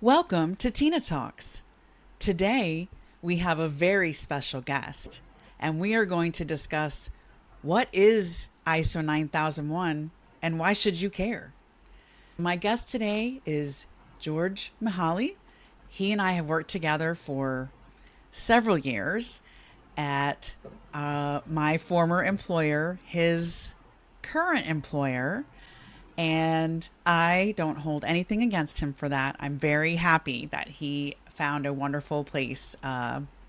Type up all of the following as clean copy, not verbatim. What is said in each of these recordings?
Welcome to Tina Talks. Today, we have a very special guest, and we are going to discuss what is ISO 9001 and why should you care? My guest today is George Mihali. He and I have worked together for several years at my former employer, his current employer, and I don't hold anything against him for that. I'm very happy that he found a wonderful place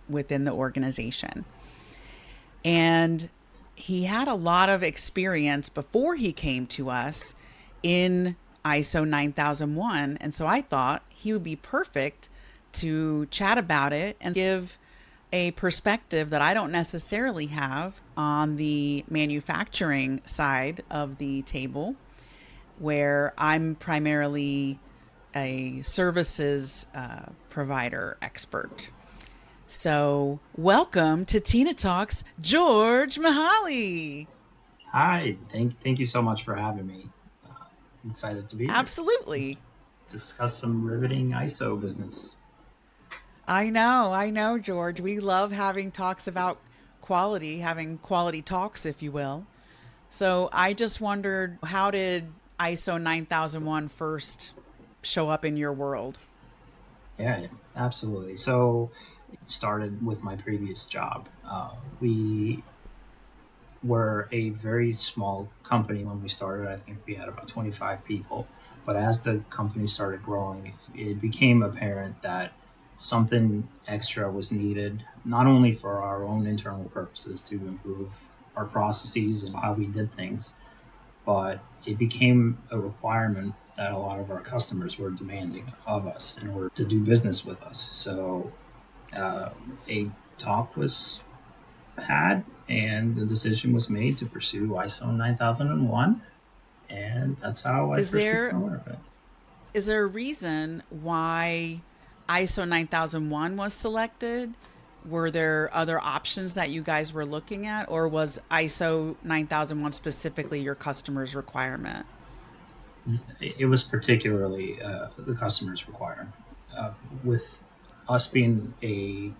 within the organization. And he had a lot of experience before he came to us in ISO 9001. And so I thought he would be perfect to chat about it and give a perspective that I don't necessarily have on the manufacturing side of the table, where I'm primarily a services provider expert. So, welcome to Tina Talks, George Mihali. Hi, thank you so much for having me. I'm excited to be here. Let's Absolutely. discuss some riveting ISO business. I know, George. We love having talks about quality, having quality talks, if you will. So, I just wondered, how did ISO 9001 first show up in your world? Yeah, absolutely. So it started with my previous job. We were a very small company when we started. I think we had about 25 people. But as the company started growing, it became apparent that something extra was needed, not only for our own internal purposes to improve our processes and how we did things, but it became a requirement that a lot of our customers were demanding of us in order to do business with us. So uh, a talk was had, and the decision was made to pursue ISO 9001, and that's how I Is first became there aware of it. is there a reason why ISO 9001 was selected? Were there other options that you guys were looking at, or was ISO 9001 specifically your customer's requirement? It was particularly the customer's requirement. Uh, with us being a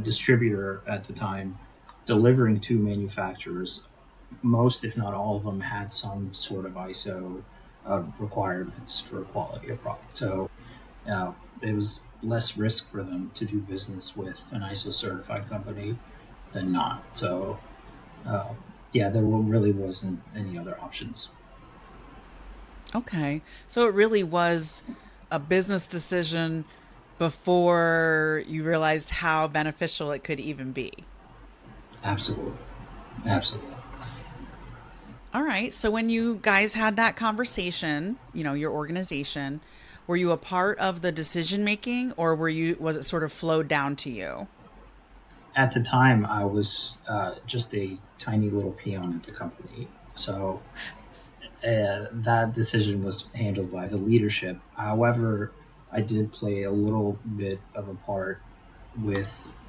distributor at the time, delivering to manufacturers, most, if not all of them, had some sort of ISO requirements for quality of product. So it was less risk for them to do business with an ISO certified company than not. So uh, yeah, there really wasn't any other options. Okay. So it really was a business decision before you realized how beneficial it could even be. Absolutely, absolutely. All right. So when you guys had that conversation, your organization, were you a part of the decision making, or was it sort of flowed down to you? At the time, I was just a tiny little peon at the company. So that decision was handled by the leadership. However, I did play a little bit of a part with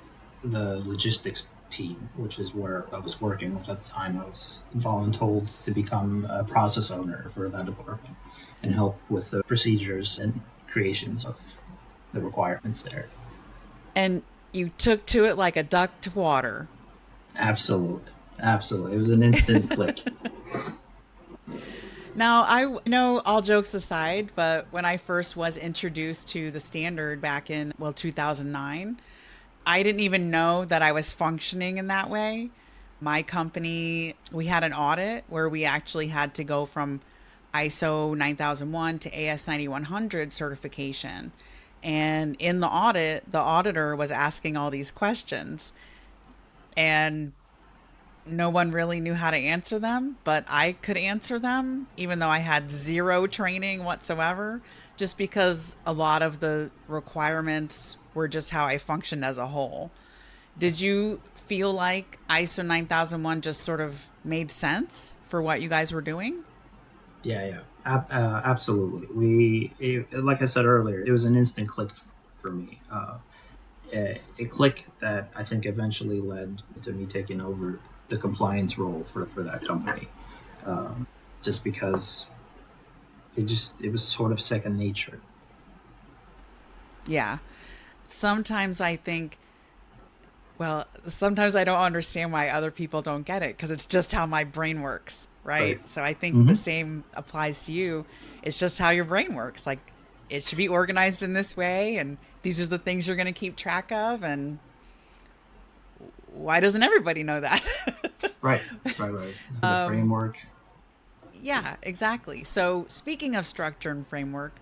the logistics team, which is where I was working. At the time, I was voluntold to become a process owner for that department and help with the procedures and creations of the requirements there. And you took to it like a duck to water. Absolutely. Absolutely. It was an instant click. Now, I know, all jokes aside, but when I first was introduced to the standard back in, well, 2009, I didn't even know that I was functioning in that way. My company, we had an audit where we actually had to go from ISO 9001 to AS 9100 certification. And in the audit, the auditor was asking all these questions. And no one really knew how to answer them, but I could answer them, even though I had zero training whatsoever, just because a lot of the requirements were just how I functioned as a whole. Did you feel like ISO 9001 just sort of made sense for what you guys were doing? Yeah, yeah. Absolutely. Like I said earlier, it was an instant click for me. A click that I think eventually led to me taking over the compliance role for that company. Just because it was sort of second nature. Yeah. Sometimes I think, well, sometimes I don't understand why other people don't get it because it's just how my brain works, right? Right. So I think the Hmm. same applies to you. It's just how your brain works. Like it should be organized in this way, and these are the things you're going to keep track of. And why doesn't everybody know that? Right. Right. Right. The framework. Yeah, exactly. So, speaking of structure and framework,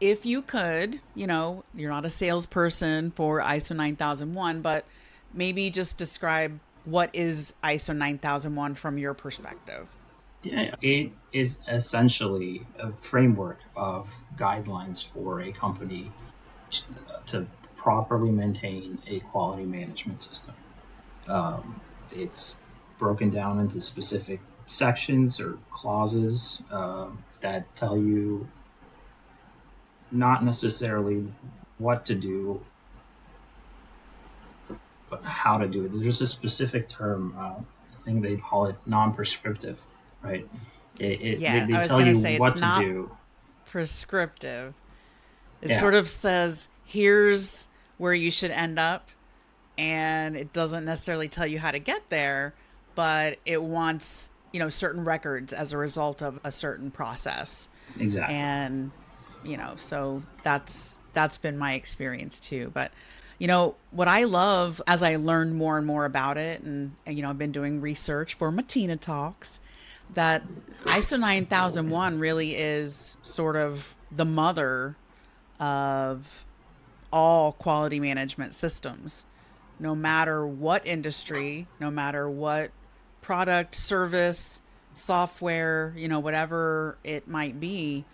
if you could, you're not a salesperson for ISO 9001, but maybe just describe what is ISO 9001 from your perspective. Yeah, it is essentially a framework of guidelines for a company to properly maintain a quality management system. It's broken down into specific sections or clauses that tell you not necessarily what to do, but how to do it. There's a specific term, I think they call it non-prescriptive, right? Yeah, They I was tell going to you say it's what to not do. prescriptive. It Yeah, sort of says, here's where you should end up, and it doesn't necessarily tell you how to get there, but it wants, certain records as a result of a certain process. exactly. And so that's been my experience too. But what I love as I learned more and more about it, and I've been doing research for Matina Talks, that ISO 9001 really is sort of the mother of all quality management systems, no matter what industry, no matter what product, service, software, whatever it might be.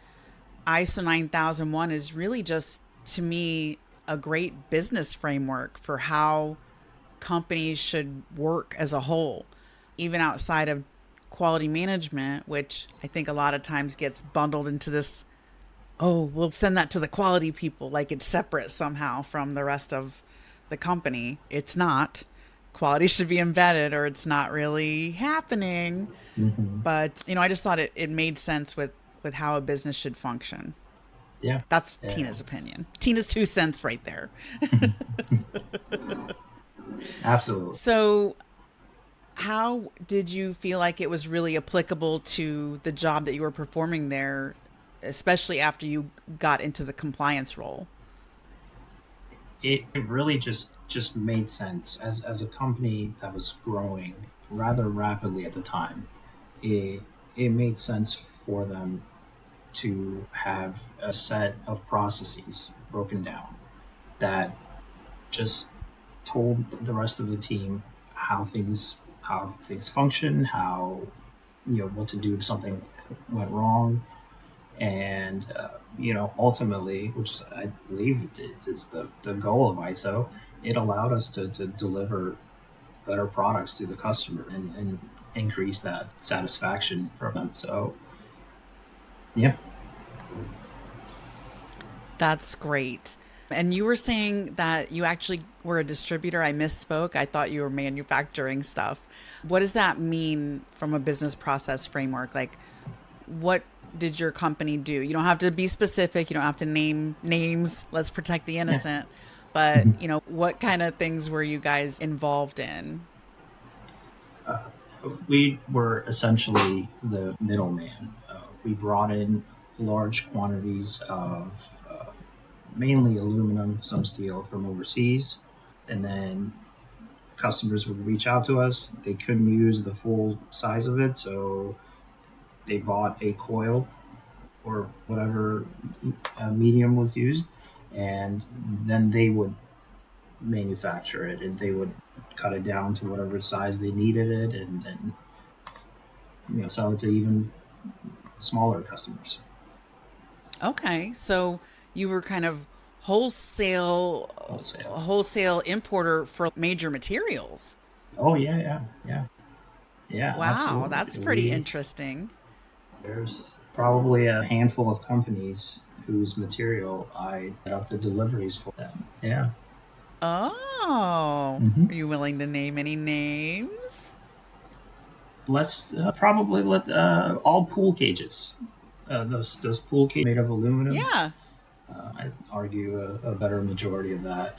ISO 9001 is really just, to me, a great business framework for how companies should work as a whole, even outside of quality management, which I think a lot of times gets bundled into this, oh, we'll send that to the quality people, like it's separate somehow from the rest of the company. It's not. Quality should be embedded or it's not really happening. Hmm. But, I just thought it made sense with how a business should function. Yeah, That's yeah, Tina's opinion. Tina's 2 cents right there. absolutely. So, how did you feel like it was really applicable to the job that you were performing there, especially after you got into the compliance role? It really just made sense as a company that was growing rather rapidly at the time. It it made sense for them to have a set of processes broken down that just told the rest of the team how things function, how what to do if something went wrong, and ultimately, which I believe is the goal of ISO. It allowed us to deliver better products to the customer and increase that satisfaction from them. So yeah, That's great. And you were saying that you actually were a distributor. I misspoke. I thought you were manufacturing stuff. What does that mean from a business process framework? Like, what did your company do? You don't have to be specific. You don't have to name names. Let's protect the yeah. innocent. But, what kind of things were you guys involved in? Uh, we were essentially the middleman. We brought in large quantities of mainly aluminum, some steel from overseas, and then customers would reach out to us. They couldn't use the full size of it, so they bought a coil or whatever medium was used, and then they would manufacture it and they would cut it down to whatever size they needed it, and sell it to even smaller customers. Okay. So you were kind of Wholesale. wholesale importer for major materials. Oh yeah, yeah, yeah, yeah, Wow, absolutely. that's pretty interesting. There's probably a handful of companies whose material I set up the deliveries for them. Yeah. Oh, Hmm. are you willing to name any names? Let's probably let all pool cages. Those pool cages made of aluminum. Yeah. I'd argue a better majority of that.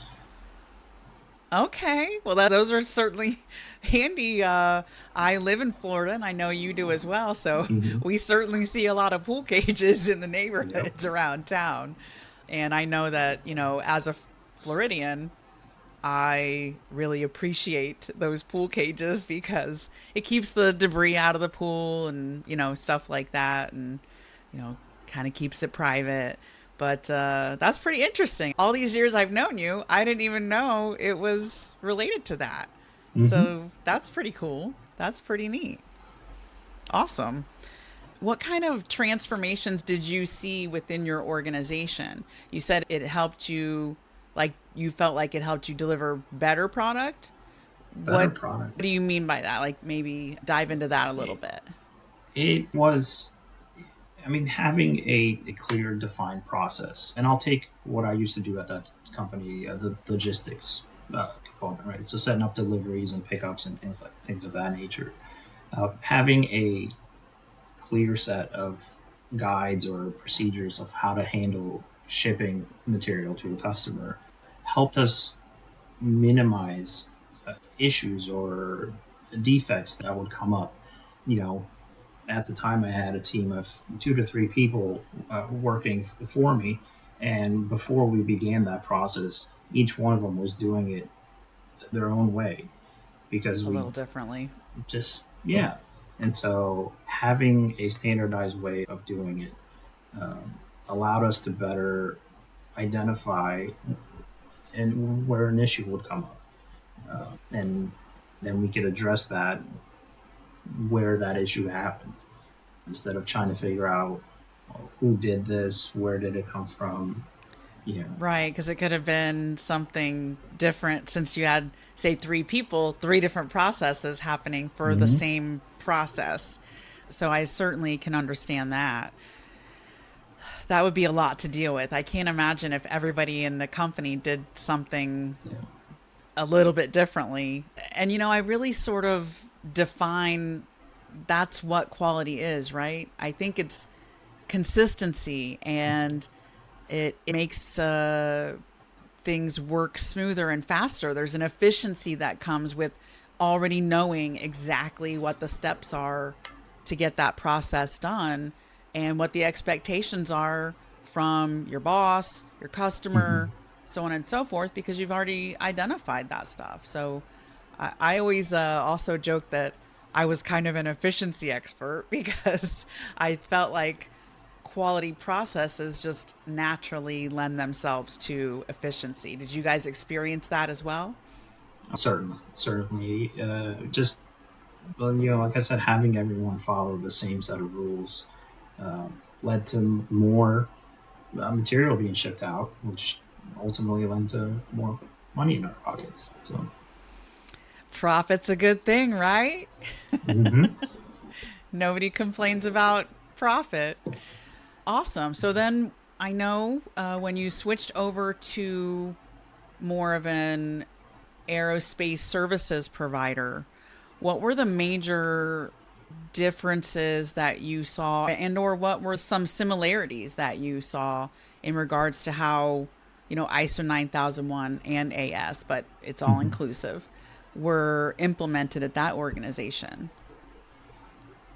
Okay. Well, those are certainly handy. I live in Florida and I know you do as well. So Hmm. we certainly see a lot of pool cages in the Yep. neighborhoods around town. And I know that, as a Floridian, I really appreciate those pool cages because it keeps the debris out of the pool and, stuff like that. And, you know, kind of keeps it private. But that's pretty interesting. All these years I've known you, I didn't even know it was related to that. Hmm. So that's pretty cool. That's pretty neat. Awesome. What kind of transformations did you see within your organization? You said it helped you, like, you felt like it helped you deliver better product. Better What product. do you mean by that? Like, maybe dive into that a little It, bit. it was, I mean, having a clear, defined process. And I'll take what I used to do at that company, the logistics component, right? So setting up deliveries and pickups and things of that nature. Having a clear set of guides or procedures of how to handle shipping material to a customer helped us minimize issues or defects that would come up. You know, at the time I had a team of 2 to 3 people working for me, and before we began that process, each one of them was doing it their own way because A we little differently. just yeah. And so having a standardized way of doing it allowed us to better identify and where an issue would come up, and then we could address that where that issue happened instead of trying to figure out who did this, where did it come from, you know. Right, because it could have been something different since you had, say, three people, three different processes happening for the Mm-hmm. same process. So I certainly can understand that. That would be a lot to deal with. I can't imagine if everybody in the company did something Yeah. a little bit differently. And, I really sort of define that's what quality is, right? I think it's consistency and it makes things work smoother and faster. There's an efficiency that comes with already knowing exactly what the steps are to get that process done and what the expectations are from your boss, your Mm-hmm. customer, so on and so forth, because you've already identified that stuff. So I always also joke that I was kind of an efficiency expert because I felt like quality processes just naturally lend themselves to efficiency. Did you guys experience that as well? Certainly, certainly. Just well, like I said, having everyone follow the same set of rules led to more material being shipped out, which ultimately led to more money in our pockets. So, Profit's a good thing, right? mm-hmm. Nobody complains about profit. Awesome. So then I know when you switched over to more of an aerospace services provider, what were the major differences that you saw and or what were some similarities that you saw in regards to how, ISO 9001 and AS, but it's all Mm-hmm. inclusive, were implemented at that organization?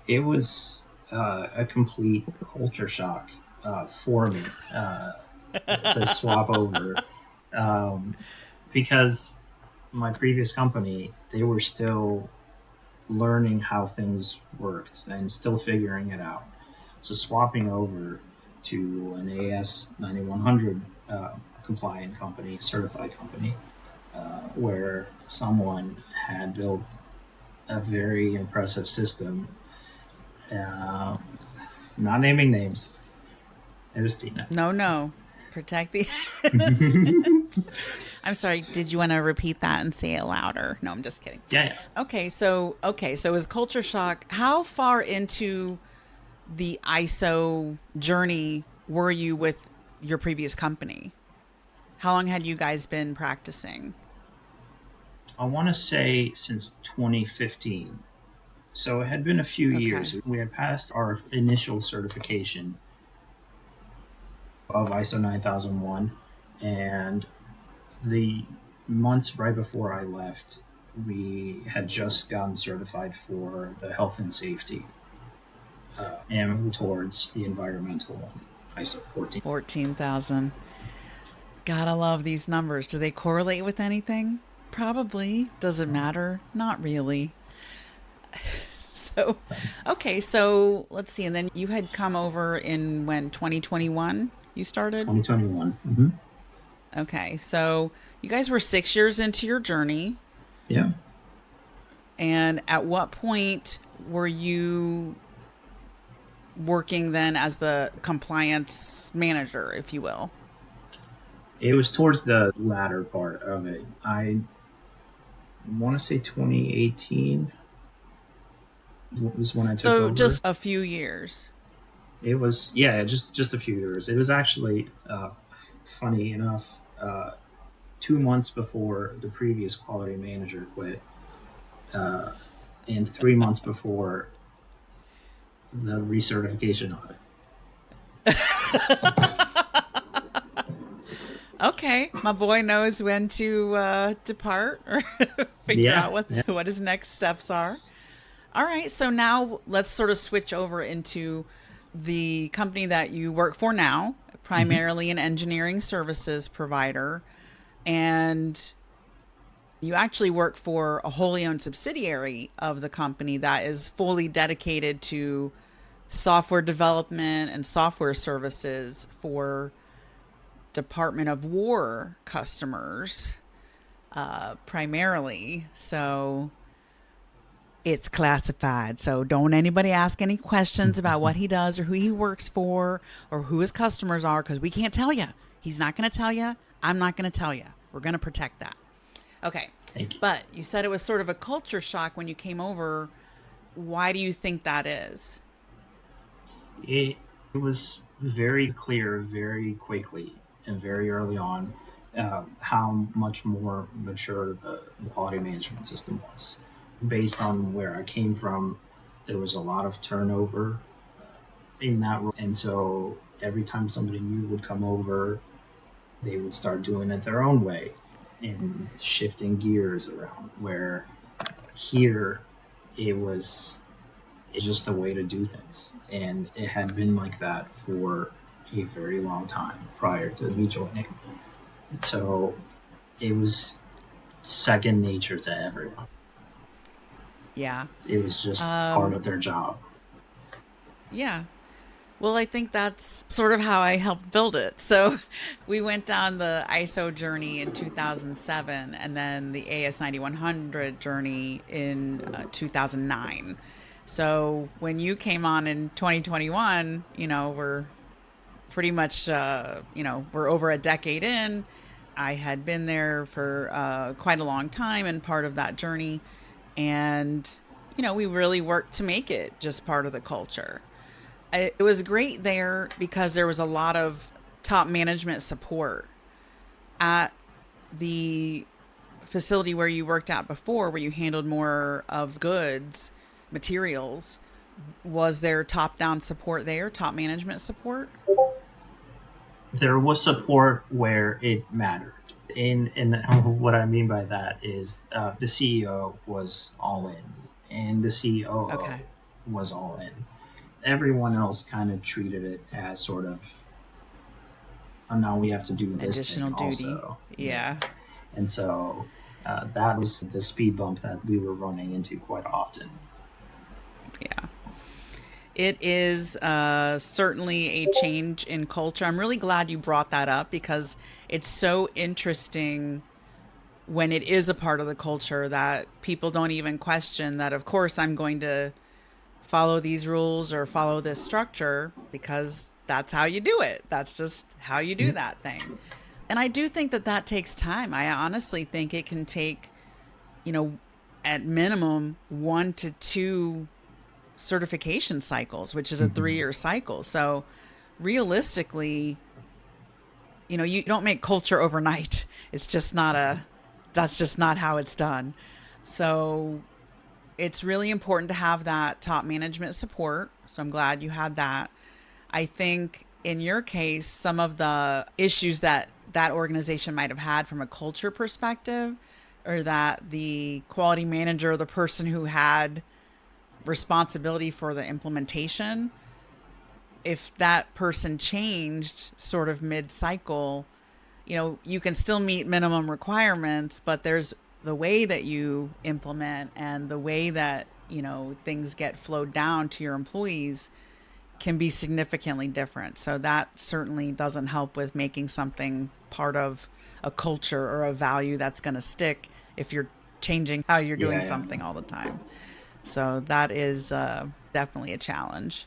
It was a complete culture shock for me to swap over, um, because my previous company, they were still learning how things worked and still figuring it out. So swapping over to an AS 9100 compliant company, certified company, where someone had built a very impressive system. Uh, Not naming names. It was Tina. No, no. Protect the I'm sorry, did you want to repeat that and say it louder? No, I'm just kidding. Yeah, Okay, so is culture shock, how far into the ISO journey were you with your previous company? How long had you guys been practicing? I want to say since 2015. So it had been a few Okay. years. We had passed our initial certification of ISO 9001, and the months right before I left, we had just gotten certified for the health and safety, and towards the environmental one, ISO 14. 14,000. Gotta love these numbers. Do they correlate with anything? Probably. Does it matter? Not really. So, okay, so let's see. And then you had come over in when 2021 you started? 2021. Mm-hmm. Okay, so you guys were 6 years into your journey. Yeah. And at what point were you working then as the compliance manager, if you will? It was towards the latter part of it. I want to say 2018 was when I took So over. just a few years. It was, yeah, just a few years. It was actually funny enough. 2 months before the previous quality manager quit, uh, and 3 months before the recertification audit. Okay, my boy knows when to depart or figure Yeah, out yeah. what his next steps are. All right, so now let's sort of switch over into the company that you work for now, Hmm. primarily an engineering services provider, and you actually work for a wholly owned subsidiary of the company that is fully dedicated to software development and software services for Department of War customers, primarily. So it's classified. So don't anybody ask any questions about what he does or who he works for or who his customers are because we can't tell you. He's not going to tell you. I'm not going to tell you. We're going to protect that. Okay. Thank you. But you said it was sort of a culture shock when you came over. Why do you think that is? It was very clear, very quickly, and very early on how much more mature the quality management system was. Based on where I came from, there was a lot of turnover in that role. And so every time somebody new would come over, they would start doing it their own way and shifting gears around. Where here, it was it's just a way to do things, and it had been like that for a very long time prior to me joining. So it was second nature to everyone. Yeah. It was just part Um, of their job. yeah. Well, I think that's sort of how I helped build it. So we went down the ISO journey in 2007 and then the AS 9100 journey in 2009. So when you came on in 2021, we're pretty much, we're over a decade in. I had been there for quite a long time and part of that journey. And, we really worked to make it just part of the culture. It was great there because there was a lot of top management support at the facility where you worked at before, where you handled more of goods, materials. Was there top down support there, top management support? There was support where it mattered. And what I mean by that is the CEO was all in, and the COO Okay. was all in. Everyone else kind of treated it as sort of, oh, now we have to do this thing Additional duty. also. Yeah. Yeah. And so that was the speed bump that we were running into quite often. Yeah. It is certainly a change in culture. I'm really glad you brought that up because it's so interesting when it is a part of the culture that people don't even question that, of course, I'm going to follow these rules or follow this structure because that's how you do it. That's just how you do Yeah. that thing. And I do think that that takes time. I honestly think it can take, you know, at minimum 1 to 2 certification cycles, which is a Mhm. 3 year cycle. So realistically, you don't make culture overnight. It's just not that's just not how it's done. So it's really important to have that top management support. So I'm glad you had that. I think in your case, some of the issues that that organization might have had from a culture perspective, or that the quality manager, the person who had responsibility for the implementation, if that person changed sort of mid cycle, you can still meet minimum requirements, but there's the way that you implement and the way that, things get flowed down to your employees can be significantly different. So that certainly doesn't help with making something part of a culture or a value that's going to stick if you're changing how you're doing Yeah, yeah. something all the time. So that is definitely a challenge.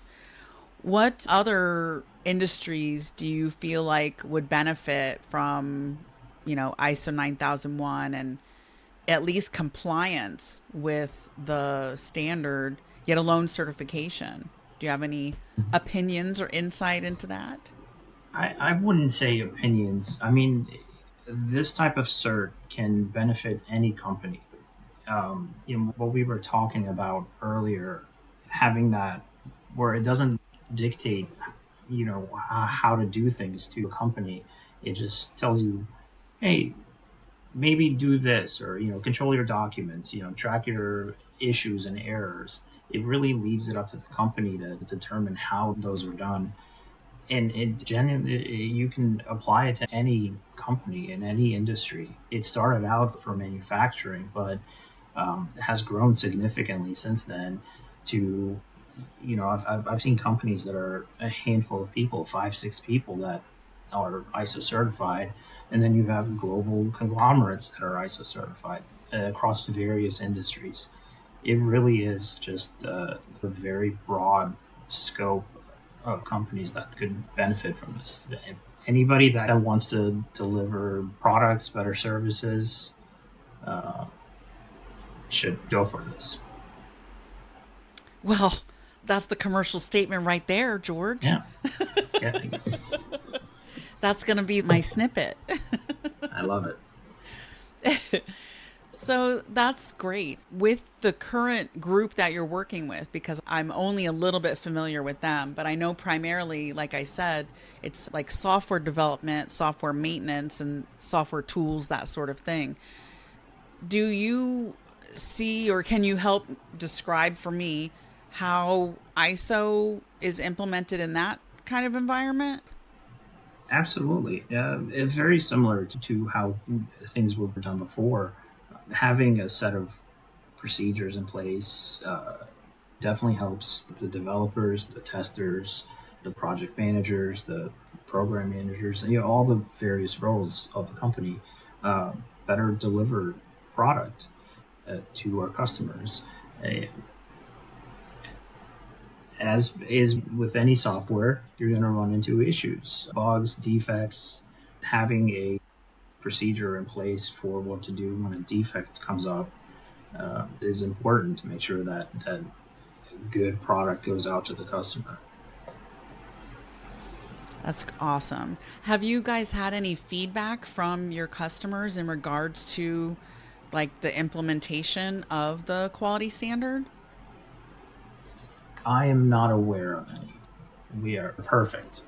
What other industries do you feel like would benefit from, ISO 9001 and at least compliance with the standard, yet alone certification? Do you have any opinions or insight into that? I wouldn't say opinions. I mean, this type of cert can benefit any company. What we were talking about earlier, having that where it doesn't dictate, how to do things to a company. It just tells you, hey, maybe do this, or control your documents, track your issues and errors. It really leaves it up to the company to determine how those are done, and you can apply it to any company in any industry. It started out for manufacturing, but has grown significantly since then to, I've seen companies that are a handful of people, 5 6 people, that are ISO certified, and then you have global conglomerates that are ISO certified across various industries. It really is just a very broad scope of companies that could benefit from this. Anybody that wants to deliver products, better services, uh, should go for this. Well, that's the commercial statement right there, George. Yeah, yeah, That's going to be my snippet. I love it. So that's great. With the current group that you're working with, because I'm only a little bit familiar with them, but I know primarily, like I said, it's like software development, software maintenance, and software tools, that sort of thing. Do you see, or can you help describe for me how ISO is implemented in that kind of environment? Absolutely. It's very similar to how things were done before. Having a set of procedures in place definitely helps the developers, the testers, the project managers, the program managers, and all the various roles of the company uh, better deliver product to our customers. Uh, as is with any software, you're going to run into issues, bugs, defects. Having a procedure in place for what to do when a defect comes up is important to make sure that good product goes out to the customer. That's awesome. Have you guys had any feedback from your customers in regards to like the implementation of the quality standard? I am not aware of any. We are perfect.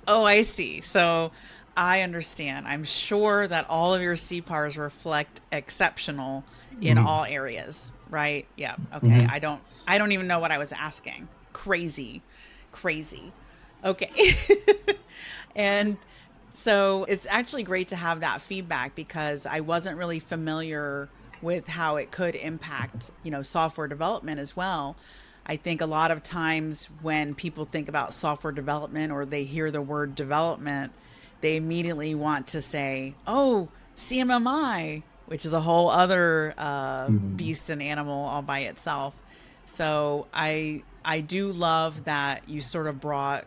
Oh, I see. So I understand. I'm sure that all of your CPARs reflect exceptional in Mm-hmm. all areas, right? Yeah. Okay. Mm-hmm. I don't even know what I was asking. Crazy. Crazy. Okay. And so it's actually great to have that feedback because I wasn't really familiar with how it could impact, software development as well. I think a lot of times when people think about software development or they hear the word development, they immediately want to say, oh, CMMI, which is a whole other Mm-hmm. beast and animal all by itself. So I do love that you sort of brought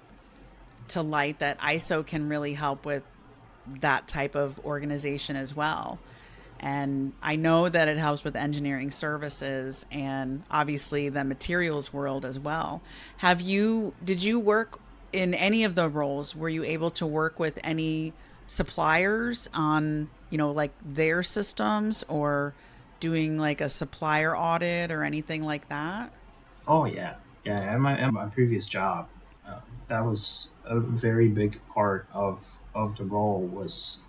to light that ISO can really help with that type of organization as well. And I know that it helps with engineering services and obviously the materials world as well. Did you work in any of the roles? Were you able to work with any suppliers on, like their systems or doing like a supplier audit or anything like that? Oh yeah. Yeah, at my previous job, that was a very big part of the role was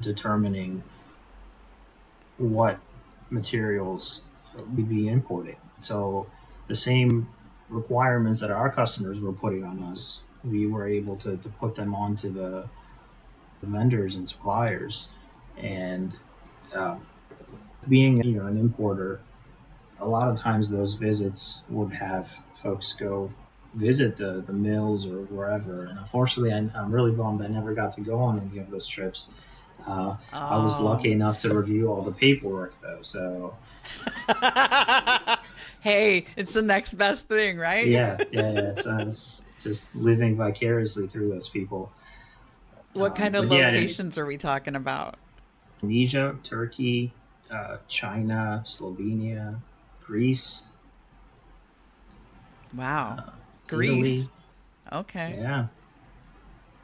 determining what materials we'd be importing. So the same requirements that our customers were putting on us, we were able to put them onto the vendors and suppliers. And uh, being an importer, a lot of times those visits would have folks go visit the mills or wherever. And unfortunately, I'm really bummed I never got to go on any of those trips. Uh, I was Oh. lucky enough to review all the paperwork though. So Hey, it's the next best thing, right? yeah. So it's just living vicariously through those people. What kind of But yeah, locations are we talking about? Indonesia, Turkey, China, Slovenia, Greece, Wow. Italy. Greece. Okay. Yeah,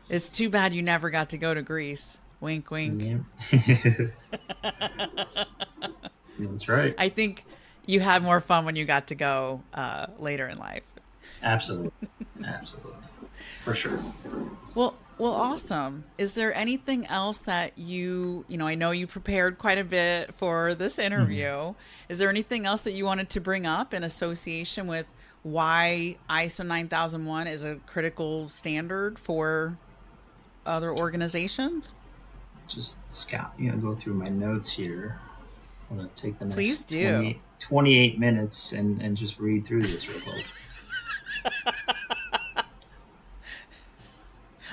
It's too bad you never got to go to Greece. Wink, wink. yeah. That's right. I think you had more fun when you got to go later in life. Absolutely. Absolutely. For sure. Well, awesome. Is there anything else that I know you prepared quite a bit for this Mhm. interview. Is there anything else that you wanted to bring up in association with why ISO 9001 is a critical standard for other organizations? Just scout, go through my notes here. I'm going to take the Please next do. 28 minutes and just read through this real quick.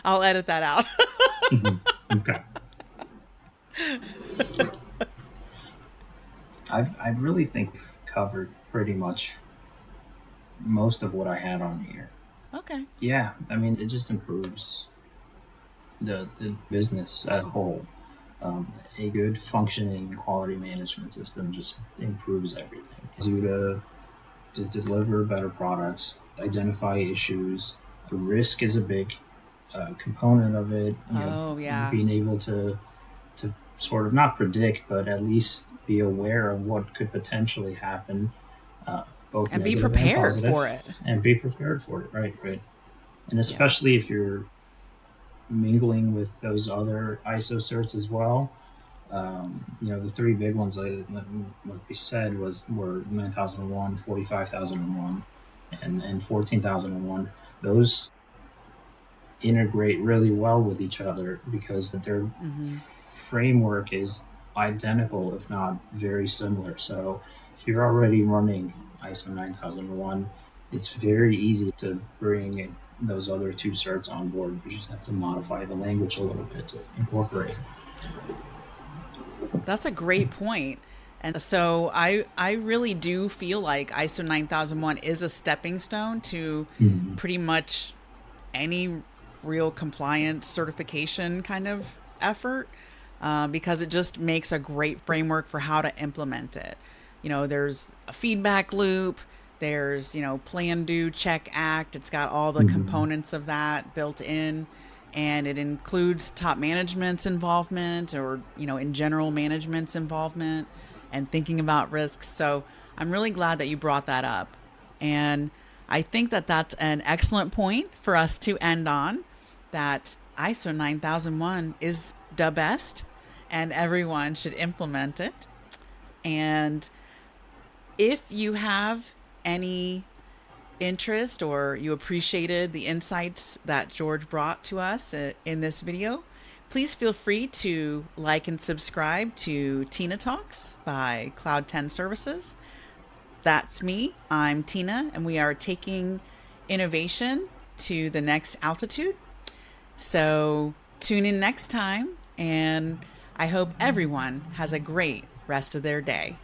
I'll edit that out. Okay. I really think we've covered pretty much most of what I had on here. Okay. Yeah, I mean, it just improves the business as a whole. A good functioning quality management system just improves everything. Allows you to deliver better products, identify issues. The risk is a big component of it. Oh, yeah. Being able to sort of not predict, but at least be aware of what could potentially happen, uh, both And be negative and prepared for positive, it. and be prepared for it. Right, right. And Yeah. especially if you're mingling with those other ISO certs as well. The three big ones, like we said, were 9001, 45,001, and 14,001. Those integrate really well with each other because their Hmm. framework is identical, if not very similar. So if you're already running ISO 9001, it's very easy to bring those other two certs on board. You just have to modify the language a little bit to incorporate. That's a great point. And so I really do feel like ISO 9001 is a stepping stone to Mm-hmm. pretty much any real compliance certification kind of effort, because it just makes a great framework for how to implement it. There's a feedback loop, there's, plan, do, check, act. It's got all the Mm-hmm. components of that built in, and it includes top management's involvement or, in general management's involvement and thinking about risks. So I'm really glad that you brought that up. And I think that that's an excellent point for us to end on, that ISO 9001 is the best and everyone should implement it. And if you have any interest or you appreciated the insights that George brought to us in this video, please feel free to like and subscribe to Tina Talks by Cloud 10 Services. That's me. I'm Tina, and we are taking innovation to the next altitude. So tune in next time, and I hope everyone has a great rest of their day.